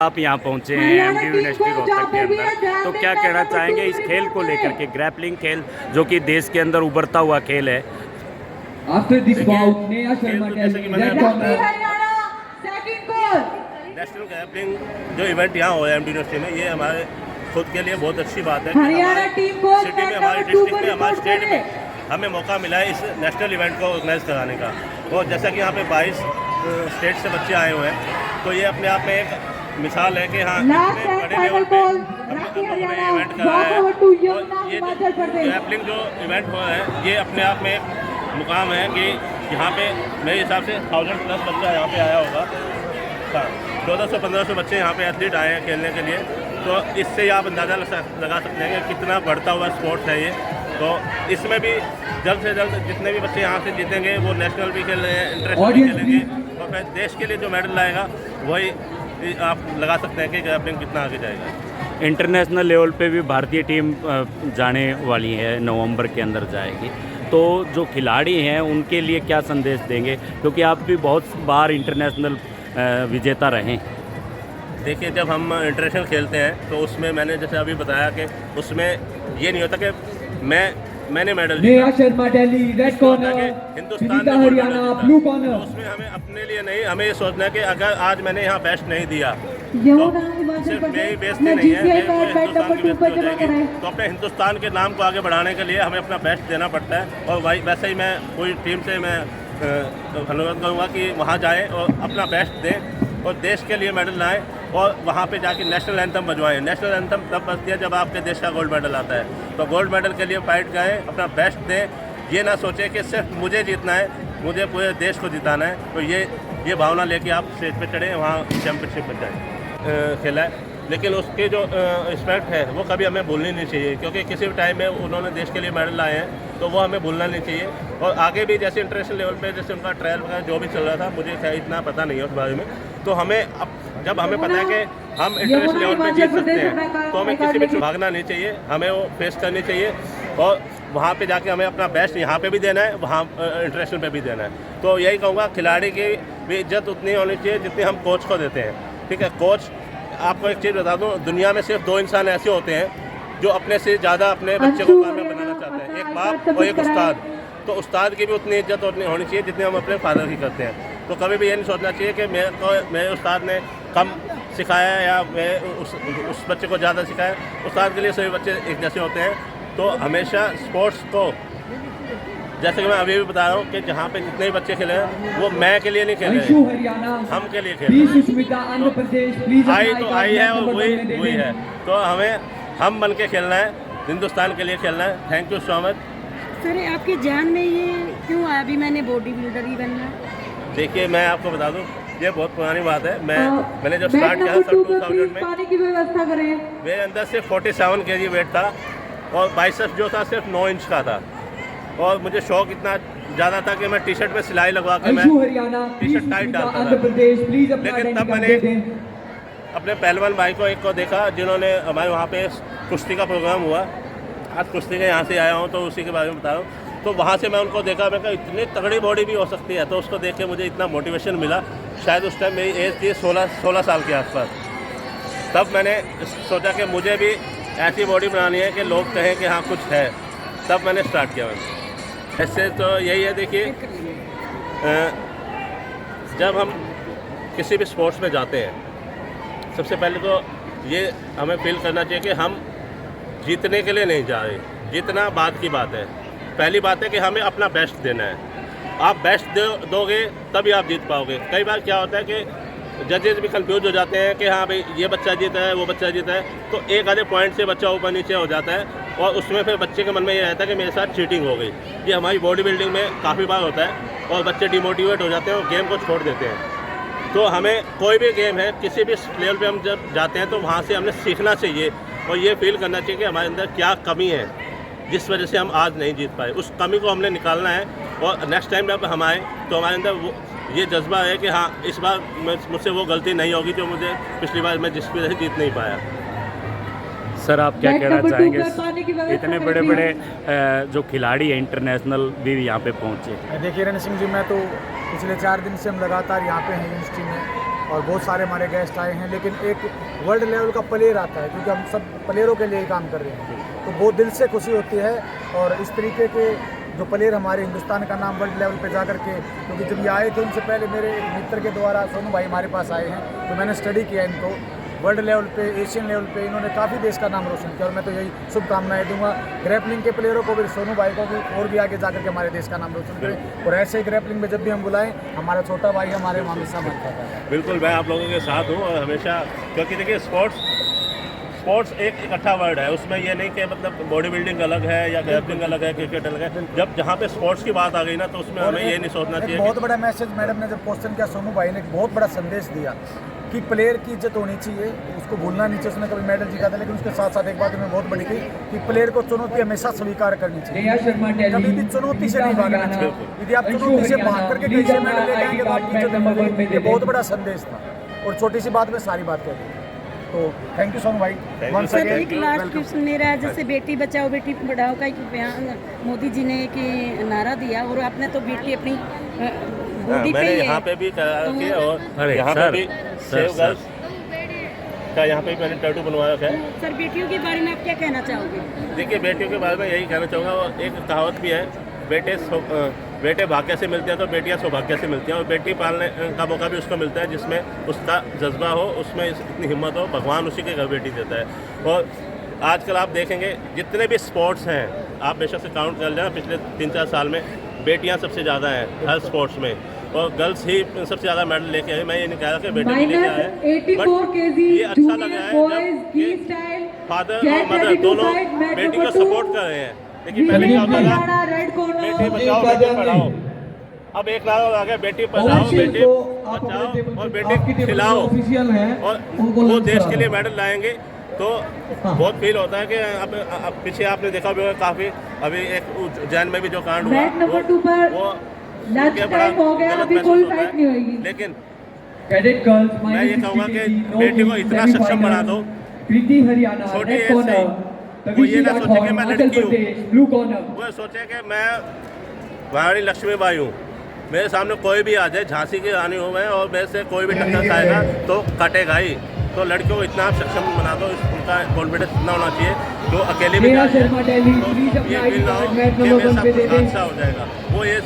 आप यहाँ पहुँचे हैं एमडी यूनिवर्सिटी रोहतक के अंदर, तो क्या कहना चाहेंगे इस खेल को लेकर के, ग्रैपलिंग खेल जो कि देश के अंदर उभरता हुआ खेल है। नेशनल ग्रैपलिंग जो इवेंट यहाँ हो रहा है एमडी यूनिवर्सिटी में, ये हमारे खुद के लिए बहुत अच्छी बात है। सिटी में, हमारे डिस्ट्रिक्ट में, हमारे स्टेट में हमें मौका मिला है इस नेशनल इवेंट को ऑर्गेनाइज कराने का। और जैसा कि यहाँ पे 22 स्टेट से बच्चे आए हुए हैं, तो ये अपने आप में एक मिसाल है कि हाँ कितने बड़े लेवल पे हमने इवेंट कराया है। और ये ग्रैपलिंग जो इवेंट हुआ है, ये अपने आप में एक मुकाम है कि यहाँ पे मेरे हिसाब से 1000+ बच्चा यहाँ पे आया होगा। हाँ, 1400-1500 बच्चे यहाँ पे एथलीट आए हैं खेलने के लिए। तो इससे आप अंदाज़ा लगा सकते हैं कि कितना बढ़ता हुआ स्पोर्ट्स है ये। तो इसमें भी जल्द से जल्द जितने भी बच्चे यहाँ से जीतेंगे वो नेशनल भी खेल रहे हैं, इंटरनेशनल भी खेलेंगे, और फिर देश के लिए जो मेडल लाएगा वही आप लगा सकते हैं कि ग्रैपलिंग कितना आगे जाएगा। इंटरनेशनल लेवल पे भी भारतीय टीम जाने वाली है, नवंबर के अंदर जाएगी। तो जो खिलाड़ी हैं उनके लिए क्या संदेश देंगे, क्योंकि आप भी बहुत बार इंटरनेशनल विजेता रहे। देखिए, जब हम इंटरनेशनल खेलते हैं तो उसमें मैंने जैसे अभी बताया कि उसमें ये नहीं होता कि मैंने medal Neha Sharma Delhi red corner, Hindustan Vinita Haryana blue corner. तो उसमें हमें अपने लिए नहीं, हमें ये सोचना है कि अगर आज मैंने यहाँ बेस्ट नहीं दिया तो सिर्फ मेरी बेइज्जती नहीं है, हिंदुस्तान की बेइज्जती हो जाएगी। तो अपने हिंदुस्तान के नाम को आगे बढ़ाने के लिए हमें अपना बेस्ट देना पड़ता है। और भाई वैसे ही मैं पूरी टीम से मैं धन्यवाद करूँगा कि वहाँ जाएँ और अपना बेस्ट दें और देश के लिए मेडल लाएँ और वहाँ पे जाके नेशनल एंथम बजवाएं। नेशनल एंथम तब बजती है जब आपके देश का गोल्ड मेडल आता है। तो गोल्ड मेडल के लिए फाइट करें, अपना बेस्ट दें। ये ना सोचें कि सिर्फ मुझे जीतना है, मुझे पूरे देश को जिताना है। तो ये भावना लेके आप स्टेज पे चढ़ें, वहाँ चैम्पियनशिप बन जाए खेला है। लेकिन उसके जो रिस्पेक्ट है वो कभी हमें भूलनी नहीं चाहिए, क्योंकि किसी भी टाइम में उन्होंने देश के लिए मेडल लाए हैं, तो वो हमें भूलना नहीं चाहिए। और आगे भी जैसे इंटरनेशनल लेवल पे जैसे उनका ट्रायल वगैरह जो भी चल रहा था, मुझे खैर इतना पता नहीं है उस बारे में। तो हमें जब हमें पता है कि हम इंटरनेशनल लेवल पे जीत सकते हैं, तो हमें किसी भी भागना नहीं चाहिए, हमें वो फेस करनी चाहिए। और वहाँ पे जाके हमें अपना बेस्ट यहाँ पे भी देना है, वहाँ इंटरनेशनल पे भी देना है। तो यही कहूँगा, खिलाड़ी की भी इज्जत उतनी होनी चाहिए जितनी हम कोच को देते हैं। ठीक है, कोच, आपको एक चीज़ बता दूँ, दुनिया में सिर्फ 2 इंसान ऐसे होते हैं जो अपने से ज़्यादा अपने बच्चे को कामयाब बनाना चाहते हैं, एक बाप और एक उस्ताद। तो उस्ताद की भी उतनी इज्जत होनी चाहिए जितनी हम अपने फादर की करते हैं। तो कभी भी ये नहीं सोचना चाहिए कि मेरे उस्ताद ने कम सिखाया या मैं उस बच्चे को ज़्यादा सिखाया। उस्ताद के लिए सभी बच्चे एक जैसे होते हैं। तो हमेशा स्पोर्ट्स को, जैसे कि मैं अभी भी बता रहा हूँ कि जहाँ पे जितने भी बच्चे खेले हैं वो मैं के लिए नहीं खेले हैं, हम के लिए खेले हैं। आई तो आई है और वही है। तो हम बन के खेलना है, हिंदुस्तान के लिए खेलना है। Thank you so much. Sir, आपके ध्यान में ये क्यों आया अभी मैंने बॉडी बिल्डर ही बनना है? देखिए, मैं आपको बता दूं, ये बहुत पुरानी बात है। मैंने जब स्टार्ट किया था 2000 में, पानी की व्यवस्था करें। मेरे अंदर से 47 kg वेट था और बाइसेप्स जो था सिर्फ 9 इंच का था। और मुझे शौक इतना ज़्यादा था कि मैं टी शर्ट में सिलाई लगवा के मैं टी शर्ट टाइट डालता था। लेकिन तब मैंने अपने पहलवान भाई को एक को देखा, जिन्होंने हमारे वहाँ पे कुश्ती का प्रोग्राम हुआ। आज कुश्ती के यहाँ से आया हूँ तो उसी के बारे में बता रहा हूँ। तो वहाँ से मैं उनको देखा, मैं कहा इतनी तगड़ी बॉडी भी हो सकती है। तो उसको देख के मुझे इतना मोटिवेशन मिला। शायद उस टाइम मेरी एज थी 16 साल के आसपास। तब मैंने सोचा कि मुझे भी ऐसी बॉडी बनानी है कि लोग कहें कि हाँ कुछ है। तब मैंने स्टार्ट किया। ऐसे तो यही है, देखिए, जब हम किसी भी स्पोर्ट्स में जाते हैं, सबसे पहले तो ये हमें फील करना चाहिए कि हम जीतने के लिए नहीं जा रहे। जीतना बाद की बात है। पहली बात है कि हमें अपना बेस्ट देना है। आप बेस्ट दोगे तभी आप जीत पाओगे। कई बार क्या होता है कि जजेस भी कंफ्यूज हो जाते हैं कि हाँ भाई ये बच्चा जीता है, वो बच्चा जीता है, तो एक आधे पॉइंट से बच्चा ऊपर नीचे हो जाता है। और उसमें फिर बच्चे के मन में ये रहता है कि मेरे साथ चीटिंग हो गई। ये हमारी बॉडी बिल्डिंग में काफ़ी बार होता है और बच्चे डिमोटिवेट हो जाते हैं और गेम को छोड़ देते हैं। तो हमें कोई भी गेम है, किसी भी लेवल पे हम जब जाते हैं तो वहाँ से हमने सीखना चाहिए और ये फील करना चाहिए कि हमारे अंदर क्या कमी है जिस वजह से हम आज नहीं जीत पाए। उस कमी को हमने निकालना है और नेक्स्ट टाइम जब हम आए तो हमारे अंदर वो ये जज्बा है कि हाँ इस बार मुझसे वो गलती नहीं होगी जो मुझे पिछली बार मैं जिस वजह से जीत नहीं पाया। सर, आप क्या कहना चाहेंगे? इतने बड़े बड़े जो खिलाड़ी हैं इंटरनेशनल भी यहाँ पे पहुँचे। देखिए रण सिंह जी, मैं तो पिछले 4 दिन से हम लगातार यहाँ पे हैं यूनिवर्सिटी में। और बहुत सारे हमारे गेस्ट आए हैं, लेकिन एक वर्ल्ड लेवल का प्लेयर आता है, क्योंकि हम सब प्लेयरों के लिए ही काम कर रहे हैं, तो बहुत दिल से खुशी होती है। और इस तरीके के जो प्लेयर हमारे हिंदुस्तान का नाम वर्ल्ड लेवल पे जा कर के, क्योंकि जब ये आए थे उनसे पहले मेरे मित्र के द्वारा सोनू भाई हमारे पास आए हैं, तो मैंने स्टडी किया इनको वर्ल्ड लेवल पे, एशियन लेवल पे इन्होंने काफ़ी देश का नाम रोशन किया। और मैं तो यही शुभकामनाएं दूंगा ग्रैपलिंग के प्लेयरों को भी, सोनू भाई को भी, और भी आगे जाकर के हमारे देश का नाम रोशन करें। और ऐसे ही ग्रैपलिंग में जब भी हम बुलाएं, हमारा छोटा भाई हमारे हमेशा मन करता है। बिल्कुल, मैं आप लोगों के साथ हूँ और हमेशा, क्योंकि देखिए स्पोर्ट्स एक इकट्ठा वर्ड है, उसमें ये नहीं कि मतलब बॉडी बिल्डिंग अलग है या ग्रैपलिंग अलग है, क्रिकेट अलग है। जब जहाँ पे स्पोर्ट्स की बात आ गई ना, तो उसमें हमें ये नहीं सोचना चाहिए। बहुत बड़ा मैसेज मैडम ने जब क्वेश्चन किया, सोनू भाई ने एक बहुत बड़ा संदेश दिया कि प्लेयर की इज्जत होनी चाहिए, उसको भूलना नहीं चाहिए। उसने कभी मेडल जीता था, लेकिन उसके साथ साथ एक बात हमें बहुत बड़ी की कि प्लेयर को चुनौती हमेशा स्वीकार करनी चाहिए, कभी भी चुनौती से नहीं भागना चाहिए। यदि आप चुनौती से भाग करके कहीं से मेडल लेके आएंगे तो आपकी इज्जत नहीं होगी। ये बहुत बड़ा संदेश था, और छोटी सी बात में सारी बात कह दी। तो थैंक यू सोनू भाई। सर एक लास्ट क्वेश्चन मेरा है, जैसे बेटी बचाओ बेटी पढ़ाओ का एक बयान मोदी जी ने एक नारा दिया, और आपने तो बेटी अपनी बॉडी पे मैंने ही यहाँ पे भी कहा कि, और यहाँ पे भी सेव गर्ल्स का यहाँ पे भी मैंने टैटू बनवाया है। सर बेटियों के बारे में आप क्या कहना चाहोगे? देखिए, बेटियों के बारे में यही कहना चाहूँगा, और एक कहावत भी है, बेटे भाग्य से मिलते हैं तो बेटियां सौभाग्य से मिलती हैं। और बेटी पालने का मौका भी उसको मिलता है जिसमें उसका जज्बा हो, उसमें इतनी हिम्मत हो, भगवान उसी के घर बेटी देता है। और आजकल आप देखेंगे जितने भी स्पोर्ट्स हैं, आप बेशक से काउंट कर लेना, पिछले 3-4 साल में बेटियां सबसे ज़्यादा हैं हर स्पोर्ट्स में, और गर्ल्स ही सबसे ज़्यादा मेडल लेके आए। मैं ये नहीं कह रहा कि बेटे लेके आए, बट ये अच्छा लगा है जब फादर और मदर दोनों बेटी को सपोर्ट कर रहे हैं। लेकिन पहले क्या होता था, बेटी बचाओ बेटी पढ़ाओ, अब एक नारा आ गया, बेटी पढ़ाओ बेटी बचाओ और बेटी खिलाओ, और वो देश के लिए मेडल लाएंगे। तो बहुत फील होता है कि अब पीछे आपने देखा भी होगा, काफ़ी अभी एक उज्जैन में भी जो कांड हुआ, वो बड़ा गलत महसूस होता है। लेकिन मैं ये कहूँगा कि बेटी को इतना सक्षम बना दो, छोटी एज से वो ये ना सोचे कि मैं लड़की हूँ, वो सोचे कि मैं रानी लक्ष्मीबाई हूँ, मेरे सामने कोई भी आ जाए, झांसी की रानी हूँ मैं, और मेरे से कोई भी टक्कर खाएगा तो कटेगा ही। तो लड़कियों को इतना सक्षम बना दो, उनका कॉन्फिडेंस इतना होना चाहिए, तो अकेले भी ये फील ना हो कि मेरे साथ कुछ हादसा हो जाएगा, वो ये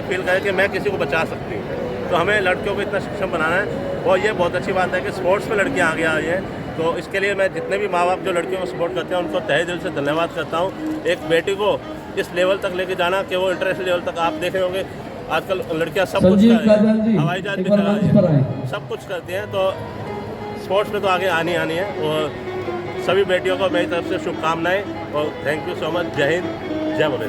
फील करे कि मैं किसी को बचा सकती हूँ। तो हमें लड़कियों को इतना सक्षम बनाना है, और ये बहुत अच्छी बात है कि स्पोर्ट्स में लड़कियाँ आगे आ रही हैं। तो इसके लिए मैं जितने भी माँ बाप जो लड़कियों को सपोर्ट करते हैं, उनको तहे दिल से धन्यवाद करता हूँ। एक बेटी को इस लेवल तक लेके जाना कि वो इंटरनेशनल लेवल तक, आप देख रहे होंगे आजकल लड़कियाँ सब कुछ कर रही हैं, हवाई जहाज भी चला रही है, सब कुछ करती हैं। तो स्पोर्ट्स में तो आगे आनी है, और सभी बेटियों को मेरी तरफ से शुभकामनाएं, और थैंक यू सो मच। जय हिंद, जय भोले।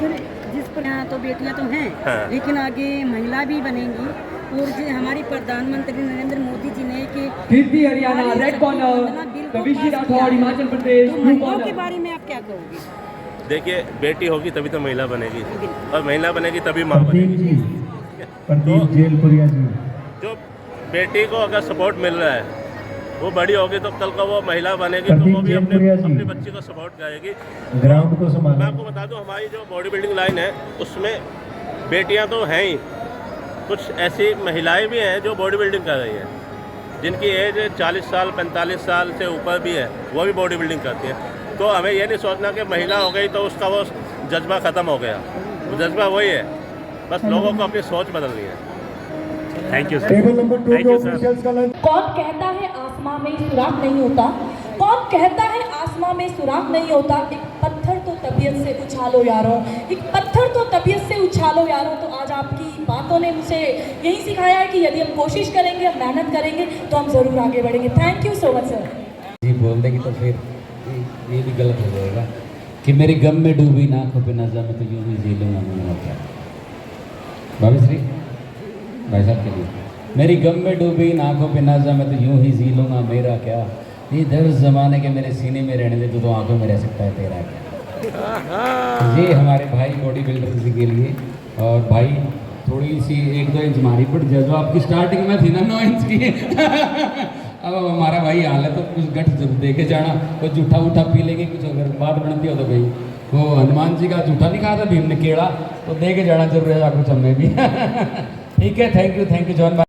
जिस पर यहाँ तो बेटियाँ तो हैं, हाँ। लेकिन आगे महिला भी बनेंगी, और जो हमारी प्रधानमंत्री नरेंद्र मोदी जी ने कि कीर्ति हरियाणा रेड कॉर्नर, कविशी राठौड़ हिमाचल प्रदेश तो ब्लू महिलाओं के कॉर्नर। बारे में आप क्या कहोगे? देखिए, बेटी होगी तभी तो महिला बनेगी, और महिला बनेगी तभी माँ बनेगी। जो बेटी को अगर सपोर्ट मिल रहा है, वो बड़ी होगी तो कल को वो महिला बनेगी, तो वो भी अपने बच्चे को सपोर्ट करेगी। ग्राउंड को संभालना। मैं आपको बता दूं, हमारी जो बॉडी बिल्डिंग लाइन है, उसमें बेटियां तो हैं ही, कुछ ऐसी महिलाएं भी हैं जो बॉडी बिल्डिंग कर रही हैं, जिनकी एज 40 साल 45 साल से ऊपर भी है, वो भी बॉडी बिल्डिंग करती हैं। तो हमें ये नहीं सोचना कि महिला हो गई तो उसका वो जज्बा ख़त्म हो गया, वो जज्बा वही है, बस लोगों को अपनी सोच बदलनी है। Thank you sir. Thank you sir. कौन कहता है आसमां में सुराग नहीं होता? कौन कहता है आसमां में सुराग नहीं होता? एक पत्थर तो तबीयत से उछालो यारों, एक पत्थर तो तबीयत से उछालो यारों। तो आज आपकी बातों ने मुझे यही सिखाया है कि यदि हम कोशिश करेंगे, हम मेहनत करेंगे, तो हम ज़रूर आगे बढ़ेंगे। Thank you so much sir. जी बोल देगी तो फिर ये भी गलत हो जाएगा कि मेरी गम में डूबी नाखों पे नजर में तो यूँ ही जी लूँगा मैं क्या। भाभी भाई साहब के लिए, मेरी गम में डूबी आंखों पे नजर में तो यूं ही जी लूँगा मेरा क्या। ये दर्द जमाने के मेरे सीने में रहने दे तो आंखों में रह सकता है तेरा क्या। ये हमारे भाई बॉडी बिल्डर के लिए। और भाई थोड़ी सी 1-2 इंच मारी पड़ जाए, जो आपकी स्टार्टिंग में थी ना 9 इंच की अब हमारा भाई हाल है तो कुछ गठ जरूर दे के जाना। कुछ जूठा उठा पी लेंगे, कुछ अगर बात बनती हो तो भाई वो हनुमान जी का जूठा नहीं खाया था भीम ने केड़ा, तो दे के जाना जरूर है कुछ हमें भी। ठीक है, थैंक यू जॉन भाई।